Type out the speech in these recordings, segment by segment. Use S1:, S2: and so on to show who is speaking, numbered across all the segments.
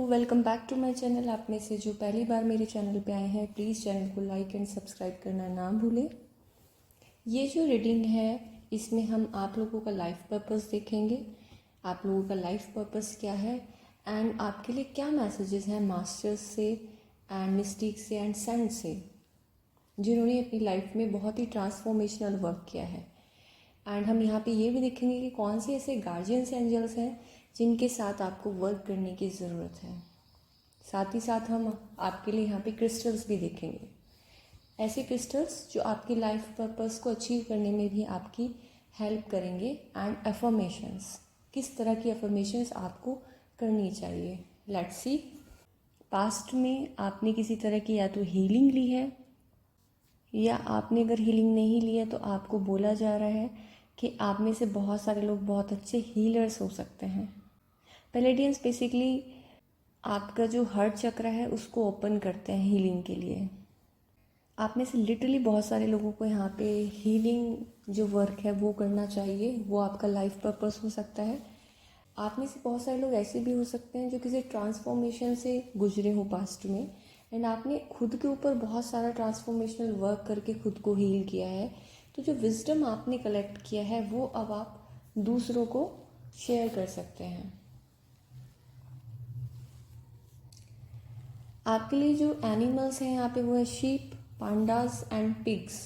S1: Welcome back to my channel. आप में से जो पहली बार मेरे चैनल पे आए हैं प्लीज़ चैनल को लाइक एंड सब्सक्राइब करना ना भूलें। ये जो रीडिंग है इसमें हम आप लोगों का लाइफ पर्पस देखेंगे। आप लोगों का लाइफ पर्पस क्या है एंड आपके लिए क्या मैसेजेस हैं मास्टर्स से एंड मिस्टिक से एंड सेंट से, जिन्होंने अपनी लाइफ में बहुत ही ट्रांसफॉर्मेशनल वर्क किया है। एंड हम यहाँ पे ये भी देखेंगे कि कौन से ऐसे गार्जियंस एंजल्स हैं जिनके साथ आपको वर्क करने की ज़रूरत है। साथ ही साथ हम आपके लिए यहाँ पे क्रिस्टल्स भी देखेंगे, ऐसे क्रिस्टल्स जो आपकी लाइफ पर्पस को अचीव करने में भी आपकी हेल्प करेंगे। एंड अफर्मेशंस, किस तरह की अफर्मेशंस आपको करनी चाहिए। लेट्स सी, पास्ट में आपने किसी तरह की या तो हीलिंग ली है या आपने अगर हीलिंग नहीं ली है तो आपको बोला जा रहा है कि आप में से बहुत सारे लोग बहुत अच्छे हीलर्स हो सकते हैं। पैलेडियंस बेसिकली आपका जो हार्ट चक्र है उसको ओपन करते हैं हीलिंग के लिए। आप में से लिटरली बहुत सारे लोगों को यहाँ पे हीलिंग जो वर्क है वो करना चाहिए, वो आपका लाइफ पर्पस हो सकता है। आप में से बहुत सारे लोग ऐसे भी हो सकते हैं जो किसी ट्रांसफॉर्मेशन से गुजरे हो पास्ट में एंड आपने खुद के ऊपर बहुत सारा ट्रांसफॉर्मेशनल वर्क करके खुद को हील किया है। तो जो विजडम आपने कलेक्ट किया है वो अब आप दूसरों को शेयर कर सकते हैं। आपके लिए जो एनिमल्स हैं यहाँ पे वो है शीप, पांडास एंड पिग्स।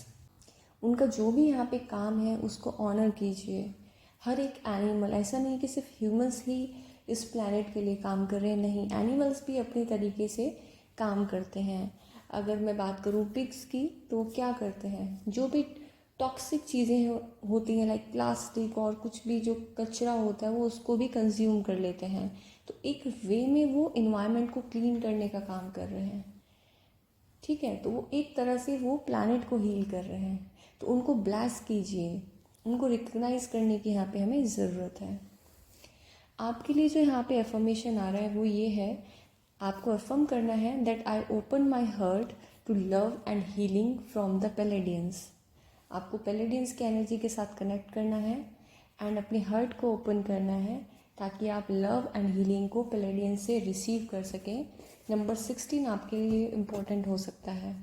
S1: उनका जो भी यहाँ पे काम है उसको ऑनर कीजिए। हर एक एनिमल, ऐसा नहीं कि सिर्फ ह्यूमंस ही इस प्लैनेट के लिए काम कर रहे हैं, नहीं, एनिमल्स भी अपने तरीके से काम करते हैं। अगर मैं बात करूँ पिग्स की तो वो क्या करते हैं, जो भी टॉक्सिक चीज़ें होती हैं लाइक प्लास्टिक और कुछ भी जो कचरा होता है वो उसको भी कंज्यूम कर लेते हैं। तो एक वे में वो इन्वायरमेंट को क्लीन करने का काम कर रहे हैं, ठीक है। तो वो एक तरह से वो प्लैनेट को हील कर रहे हैं। तो उनको ब्लेस कीजिए, उनको रिकग्नाइज करने की यहाँ पे हमें ज़रूरत है। आपके लिए जो यहाँ पे अफर्मेशन आ रहा है वो ये है, आपको अफर्म करना है that I open my heart to love and healing from the Pleiadians. आपको पैलेडियंस की एनर्जी के साथ कनेक्ट करना है एंड अपने हार्ट को ओपन करना है ताकि आप लव एंड हीलिंग को पैलेडियंस से रिसीव कर सकें। नंबर 16 आपके लिए इम्पोर्टेंट हो सकता है।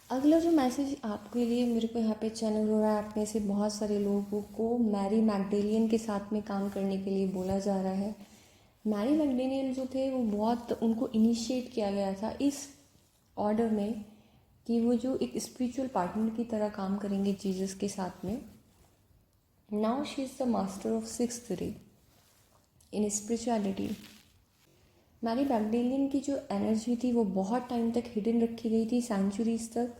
S1: अगला जो मैसेज आपके लिए मेरे को यहाँ पे चैनल हो रहा है, आप में से बहुत सारे लोगों को मैरी मैग्डेलियन के साथ में काम करने के लिए बोला जा रहा है। मैरी मैग्डेलियन जो थे वो बहुत, उनको इनिशिएट किया गया था इस ऑर्डर में कि वो जो एक स्पिरिचुअल पार्टनर की तरह काम करेंगे जीसस के साथ में। Now she is the master of 6th रे इन स्पिरिचुअलिटी। मैरी मैग्डेलियन की जो एनर्जी थी वो बहुत टाइम तक हिडन रखी गई थी, सेंचुरीज तक,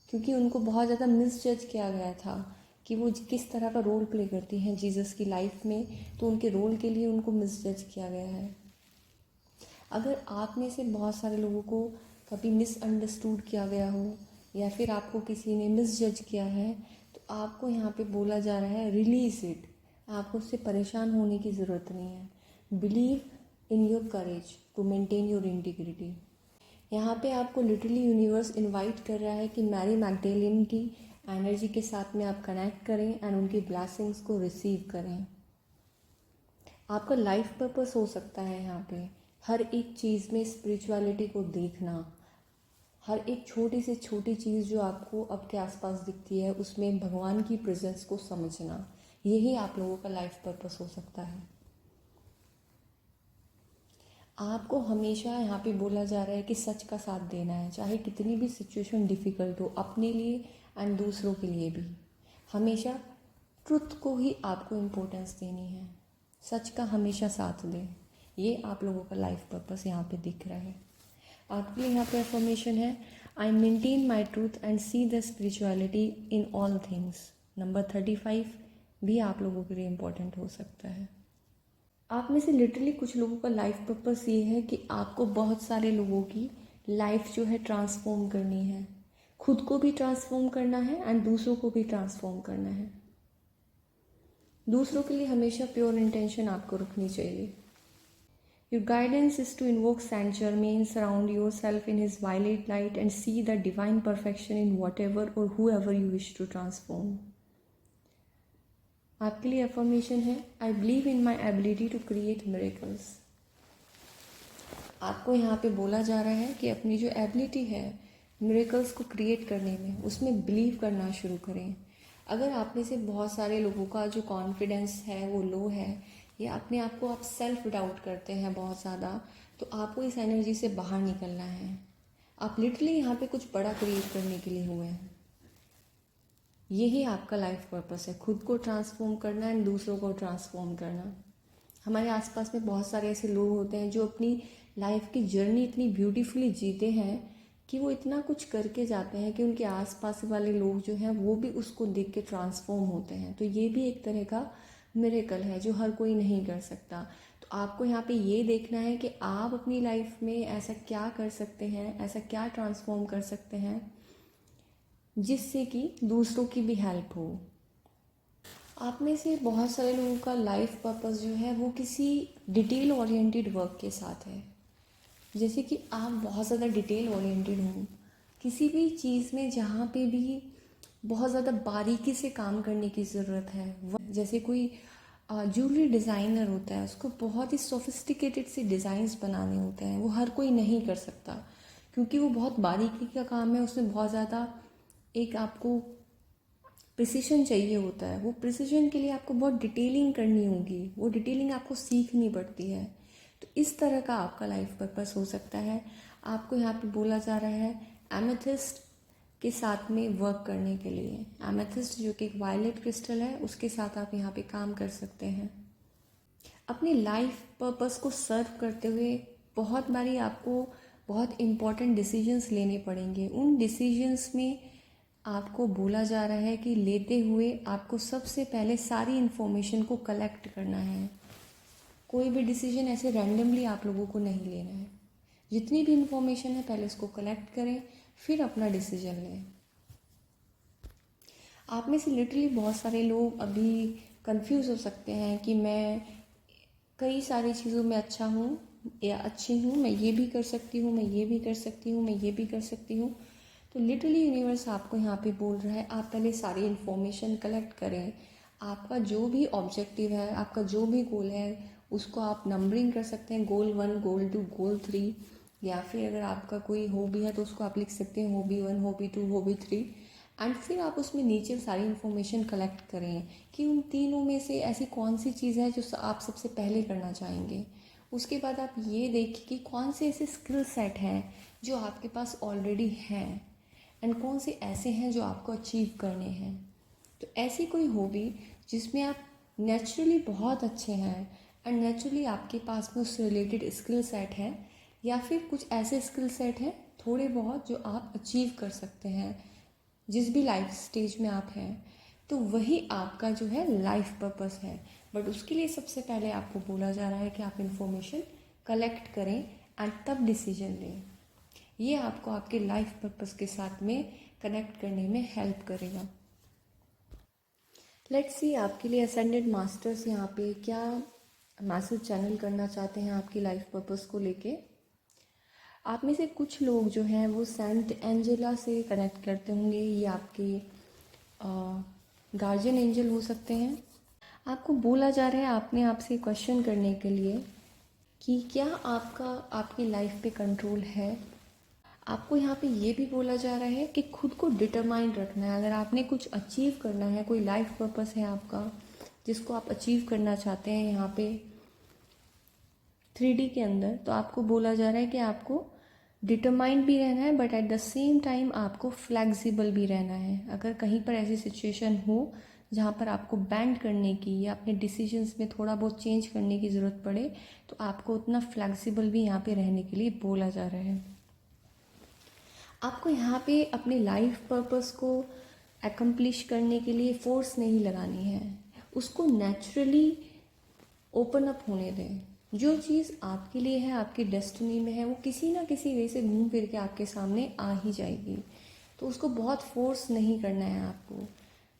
S1: क्योंकि उनको बहुत ज़्यादा मिसजज किया गया था कि वो किस तरह का रोल प्ले करती हैं जीसस की लाइफ में। तो उनके रोल के लिए उनको मिसजज किया गया है। अगर आप में से बहुत सारे लोगों को कभी मिसअंडरस्टूड किया गया हो या फिर आपको किसी ने मिसजज किया है तो आपको यहाँ पे बोला जा रहा है रिलीज इट। आपको उससे परेशान होने की ज़रूरत नहीं है। Believe in your courage to maintain your integrity. यहाँ पे आपको लिटरली यूनिवर्स इनवाइट कर रहा है कि मैरी मैग्डेलियन की एनर्जी के साथ में आप कनेक्ट करें एंड उनकी ब्लेसिंग्स को रिसीव करें। आपका लाइफ पर्पस हो सकता है यहाँ पे हर एक चीज़ में स्पिरिचुअलिटी को देखना, हर एक छोटी से छोटी चीज़ जो आपको आपके आसपास दिखती है उसमें भगवान की प्रेजेंस को समझना, यही आप लोगों का लाइफ पर्पस हो सकता है। आपको हमेशा यहाँ पे बोला जा रहा है कि सच का साथ देना है, चाहे कितनी भी सिचुएशन डिफ़िकल्ट हो, अपने लिए एंड दूसरों के लिए भी। हमेशा ट्रुथ को ही आपको इम्पोर्टेंस देनी है, सच का हमेशा साथ दें। ये आप लोगों का लाइफ पर्पस यहाँ पे दिख रहा है। आपके लिए यहाँ पे अफर्मेशन है, I maintain my truth and see the spirituality in all things. Number 35 भी आप लोगों के लिए इम्पोर्टेंट हो सकता है। आप में से लिटरली कुछ लोगों का लाइफ पर्पस ये है कि आपको बहुत सारे लोगों की लाइफ जो है ट्रांसफॉर्म करनी है, खुद को भी ट्रांसफॉर्म करना है एंड दूसरों को भी ट्रांसफॉर्म करना है। दूसरों के लिए हमेशा प्योर इंटेंशन आपको रखनी चाहिए। Your guidance is to invoke Saint Germain, surround yourself in his violet light and see the divine perfection in whatever or whoever you wish to transform. आपके लिए अफर्मेशन है, I believe in my ability to create miracles. आपको यहाँ पे बोला जा रहा है कि अपनी जो एबिलिटी है मिरेकल्स को क्रिएट करने में, उसमें बिलीव करना शुरू करें। अगर आप में से बहुत सारे लोगों का जो कॉन्फिडेंस है वो लो है, या अपने आप को आप सेल्फ डाउट करते हैं बहुत ज़्यादा, तो आपको इस एनर्जी से बाहर निकलना है। आप लिटरली यहाँ पे कुछ बड़ा क्रिएट करने के लिए हुए हैं। यही आपका लाइफ पर्पस है, खुद को ट्रांसफॉर्म करना एंड दूसरों को ट्रांसफॉर्म करना। हमारे आसपास में बहुत सारे ऐसे लोग होते हैं जो अपनी लाइफ की जर्नी इतनी ब्यूटीफुली जीते हैं कि वो इतना कुछ करके जाते हैं कि उनके आसपास वाले लोग जो हैं वो भी उसको देख के ट्रांसफॉर्म होते हैं। तो ये भी एक तरह का मिरेकल है जो हर कोई नहीं कर सकता। तो आपको यहाँ पे ये देखना है कि आप अपनी लाइफ में ऐसा क्या कर सकते हैं, ऐसा क्या ट्रांसफॉर्म कर सकते हैं जिससे कि दूसरों की भी हेल्प हो। आप में से बहुत सारे लोगों का लाइफ पर्पस जो है वो किसी डिटेल ओरिएंटेड वर्क के साथ है। जैसे कि आप बहुत ज़्यादा डिटेल ओरिएंटेड हों किसी भी चीज़ में, जहाँ पे भी बहुत ज़्यादा बारीकी से काम करने की ज़रूरत है। जैसे कोई ज्वेलरी डिज़ाइनर होता है, उसको बहुत ही सोफिस्टिकेटेड से डिज़ाइंस बनाने होते हैं, वो हर कोई नहीं कर सकता क्योंकि वो बहुत बारीकी का काम है। उसमें बहुत ज़्यादा एक आपको प्रिसीजन चाहिए होता है। वो प्रिसीजन के लिए आपको बहुत डिटेलिंग करनी होगी, वो डिटेलिंग आपको सीखनी पड़ती है। तो इस तरह का आपका लाइफ पर्पस हो सकता है। आपको यहाँ पे बोला जा रहा है एमेथिस्ट के साथ में वर्क करने के लिए। एमेथिस्ट जो कि एक वायलेट क्रिस्टल है, उसके साथ आप यहाँ पे काम कर सकते हैं। अपनी लाइफ पर्पस को सर्व करते हुए बहुत बारी आपको बहुत इम्पॉर्टेंट डिसीजंस लेने पड़ेंगे। उन डिसीजंस में आपको बोला जा रहा है कि लेते हुए आपको सबसे पहले सारी इन्फॉर्मेशन को कलेक्ट करना है। कोई भी डिसीजन ऐसे रैंडमली आप लोगों को नहीं लेना है। जितनी भी इन्फॉर्मेशन है पहले उसको कलेक्ट करें, फिर अपना डिसीजन लें। आप में से लिटरली बहुत सारे लोग अभी कंफ्यूज हो सकते हैं कि मैं कई सारी चीज़ों में अच्छा हूँ या अच्छी हूँ, मैं ये भी कर सकती हूँ, मैं ये भी कर सकती हूँ, मैं ये भी कर सकती हूँ। तो लिटरली यूनिवर्स आपको यहाँ पे बोल रहा है आप पहले सारी इन्फॉर्मेशन कलेक्ट करें। आपका जो भी ऑब्जेक्टिव है, आपका जो भी गोल है, उसको आप नंबरिंग कर सकते हैं, गोल 1, गोल 2, गोल 3, या फिर अगर आपका कोई हॉबी है तो उसको आप लिख सकते हैं हॉबी 1, हॉबी 2, हॉबी 3। एंड फिर आप उसमें नीचे सारी इन्फॉर्मेशन कलेक्ट करें कि उन तीनों में से ऐसी कौन सी चीज़ है जो आप सबसे पहले करना चाहेंगे। उसके बाद आप ये देखिए कि कौन से ऐसे स्किल सेट हैं जो आपके पास ऑलरेडी हैं एंड कौन से ऐसे हैं जो आपको अचीव करने हैं। तो ऐसी कोई हॉबी जिसमें आप नेचुरली बहुत अच्छे हैं एंड नेचुरली आपके पास में उससे रिलेटेड स्किल सेट है, या फिर कुछ ऐसे स्किल सेट हैं थोड़े बहुत जो आप अचीव कर सकते हैं जिस भी लाइफ स्टेज में आप हैं, तो वही आपका जो है लाइफ पर्पस है। बट उसके लिए सबसे पहले आपको बोला जा रहा है कि आप इन्फॉर्मेशन कलेक्ट करें एंड तब डिसीजन लें। ये आपको आपके लाइफ पर्पस के साथ में कनेक्ट करने में हेल्प करेगा। लेट्स सी आपके लिए असेंडेड मास्टर्स यहाँ पे क्या मैसेज चैनल करना चाहते हैं आपकी लाइफ पर्पस को लेके। आप में से कुछ लोग जो हैं वो सेंट एंजेला से कनेक्ट करते होंगे, ये आपके गार्जियन एंजल हो सकते हैं। आपको बोला जा रहा है आपने आपसे क्वेश्चन करने के लिए कि क्या आपका आपकी लाइफ पे कंट्रोल है। आपको यहाँ पे ये भी बोला जा रहा है कि खुद को डिटरमाइंड रखना है। अगर आपने कुछ अचीव करना है, कोई लाइफ पर्पस है आपका जिसको आप अचीव करना चाहते हैं यहाँ पे 3D के अंदर, तो आपको बोला जा रहा है कि आपको डिटरमाइंड भी रहना है but at the same time आपको फ्लेक्सिबल भी रहना है। अगर कहीं पर ऐसी सिचुएशन हो जहाँ पर आपको बैंड करने की या अपने डिसीजंस में थोड़ा बहुत चेंज करने की ज़रूरत पड़े, तो आपको उतना फ्लेक्सिबल भी यहाँ पे रहने के लिए बोला जा रहा है। आपको यहाँ पे अपने लाइफ पर्पस को एकम्प्लिश करने के लिए फोर्स नहीं लगानी है, उसको नेचुरली ओपन अप होने दें। जो चीज़ आपके लिए है, आपकी डेस्टिनी में है, वो किसी ना किसी वे से घूम फिर के आपके सामने आ ही जाएगी। तो उसको बहुत फोर्स नहीं करना है आपको।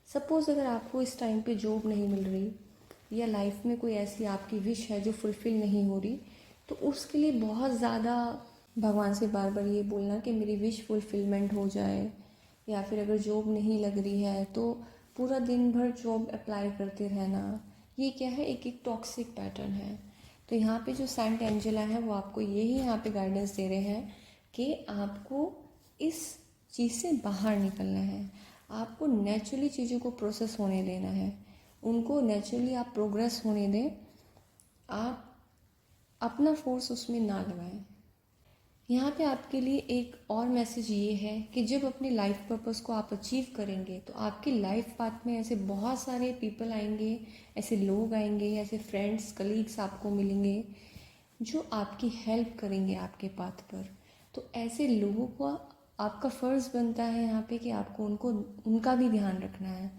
S1: सपोज़ अगर आपको इस टाइम पे जॉब नहीं मिल रही या लाइफ में कोई ऐसी आपकी विश है जो फुलफ़िल नहीं हो रही, तो उसके लिए बहुत ज़्यादा भगवान से बार बार ये बोलना कि मेरी विश फुलफिलमेंट हो जाए, या फिर अगर जॉब नहीं लग रही है तो पूरा दिन भर जॉब अप्लाई करते रहना, ये क्या है, एक टॉक्सिक पैटर्न है। तो यहाँ पे जो सेंट एंजेला है वो आपको यही यहाँ पे गाइडेंस दे रहे हैं कि आपको इस चीज़ से बाहर निकलना है, आपको नेचुरली चीज़ों को प्रोसेस होने देना है, उनको नेचुरली आप प्रोग्रेस होने दें, आप अपना फोर्स उसमें ना लगाएं। यहाँ पे आपके लिए एक और मैसेज ये है कि जब अपने लाइफ पर्पस को आप अचीव करेंगे तो आपकी लाइफ पाथ में ऐसे बहुत सारे पीपल आएंगे, ऐसे लोग आएंगे, ऐसे फ्रेंड्स कलीग्स आपको मिलेंगे जो आपकी हेल्प करेंगे आपके पाथ पर। तो ऐसे लोगों को आपका फ़र्ज़ बनता है यहाँ पे कि आपको उनका भी ध्यान रखना है।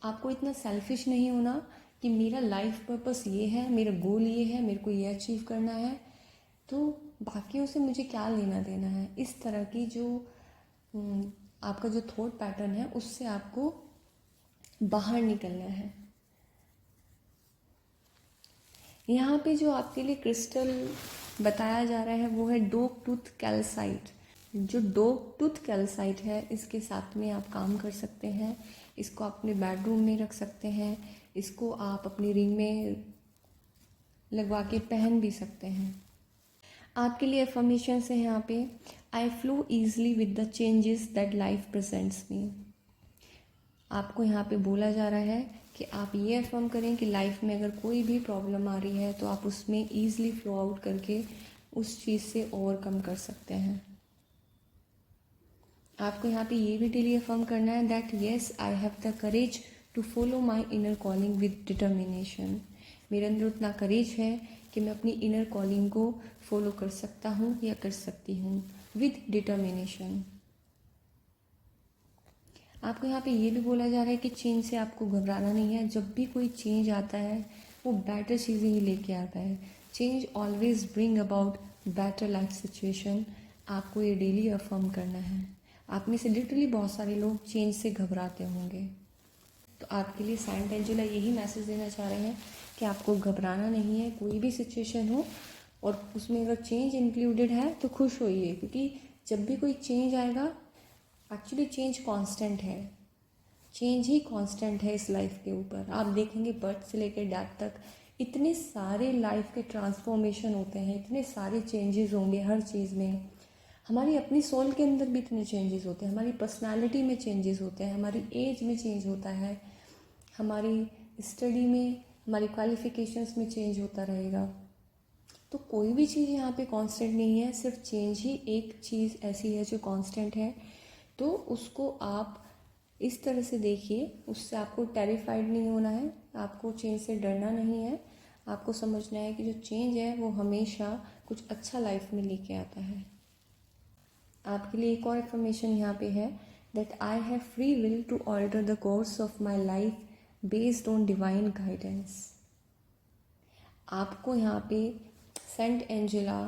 S1: आपको इतना सेल्फिश नहीं होना कि मेरा लाइफ पर्पस ये है, मेरा गोल ये है, मेरे को ये अचीव करना है, तो बाकियों से मुझे क्या लेना देना है। इस तरह की जो आपका जो थॉट पैटर्न है उससे आपको बाहर निकलना है। यहाँ पे जो आपके लिए क्रिस्टल बताया जा रहा है वो है डोग टूथ कैल्साइट। जो डोग टूथ कैल्साइट है इसके साथ में आप काम कर सकते हैं, इसको आप अपने बेडरूम में रख सकते हैं, इसको आप अपनी रिंग में लगवा के पहन भी सकते हैं। आपके लिए अफर्मेशन है यहाँ पे, I flow easily with the changes that life presents me. आपको यहाँ पे बोला जा रहा है कि आप ये अफर्म करें कि लाइफ में अगर कोई भी प्रॉब्लम आ रही है तो आप उसमें ईजली फ्लो आउट करके उस चीज़ से ओवरकम कर सकते हैं। आपको यहाँ पे ये भी डेली अफर्म करना है that yes I have the courage to follow my inner calling with determination. मेरे अंदर उतना करेज है कि मैं अपनी इनर कॉलिंग को फॉलो कर सकता हूँ या कर सकती हूँ विद डिटर्मिनेशन। आपको यहाँ पे ये भी बोला जा रहा है कि चेंज से आपको घबराना नहीं है। जब भी कोई चेंज आता है वो बेटर चीज़ें ही लेके आता है। Change always bring about better life situation. आपको ये डेली अफर्म करना है। आप में से लिटरली बहुत सारे लोग चेंज से घबराते होंगे, तो आपके लिए सेंट एंजेला यही मैसेज देना चाह रहे हैं कि आपको घबराना नहीं है। कोई भी सिचुएशन हो और उसमें अगर चेंज इंक्लूडेड है तो खुश होइए, क्योंकि जब भी कोई चेंज आएगा, एक्चुअली चेंज कांस्टेंट है, चेंज ही कांस्टेंट है इस लाइफ के ऊपर। आप देखेंगे बर्थ से लेकर डेथ तक इतने सारे लाइफ के ट्रांसफॉर्मेशन होते हैं, इतने सारे चेंजेस होंगे हर चीज़ में। हमारी अपनी सोल के अंदर भी इतने चेंजेस होते हैं, हमारी पर्सनालिटी में चेंजेस होते हैं, हमारी एज में चेंज होता है, हमारी स्टडी में, हमारी क्वालिफिकेशंस में चेंज होता रहेगा। तो कोई भी चीज़ यहाँ पे कांस्टेंट नहीं है, सिर्फ चेंज ही एक चीज़ ऐसी है जो कांस्टेंट है। तो उसको आप इस तरह से देखिए, उससे आपको टेरिफाइड नहीं होना है, आपको चेंज से डरना नहीं है। आपको समझना है कि जो चेंज है वो हमेशा कुछ अच्छा लाइफ में लेके आता है। आपके लिए एक और इन्फॉर्मेशन यहाँ पे है that I have free will to alter the course of my life based on divine guidance. आपको यहाँ पे सेंट एंजेला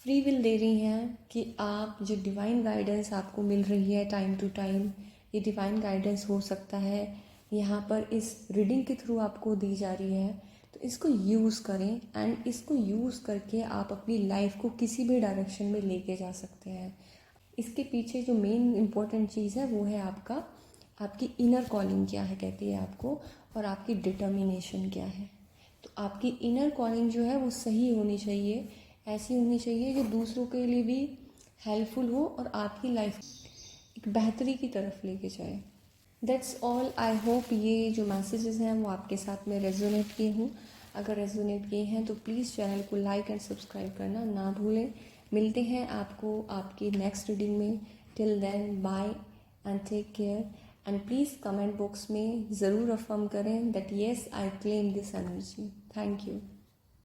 S1: फ्री विल दे रही हैं कि आप जो डिवाइन गाइडेंस आपको मिल रही है टाइम टू टाइम, ये डिवाइन गाइडेंस हो सकता है यहाँ पर इस रीडिंग के थ्रू आपको दी जा रही है, तो इसको यूज़ करें एंड इसको यूज़ करके आप अपनी लाइफ को किसी भी डायरेक्शन में लेके जा सकते हैं। इसके पीछे जो मेन इम्पोर्टेंट चीज़ है वो है आपकी इनर कॉलिंग क्या है कहती है आपको, और आपकी डिटर्मिनेशन क्या है। तो आपकी इनर कॉलिंग जो है वो सही होनी चाहिए, ऐसी होनी चाहिए जो दूसरों के लिए भी हेल्पफुल हो और आपकी लाइफ एक बेहतरी की तरफ लेके जाए। That's all. आई होप ये जो मैसेजेस हैं वो आपके साथ में रेजोनेट किए हूँ। अगर रेजोनेट किए हैं तो प्लीज़ चैनल को लाइक एंड सब्सक्राइब करना ना भूलें। मिलते हैं आपको आपकी नेक्स्ट रीडिंग में। Till then bye and take care, and please comment box में ज़रूर अफर्म करें that yes I claim this energy. Thank you.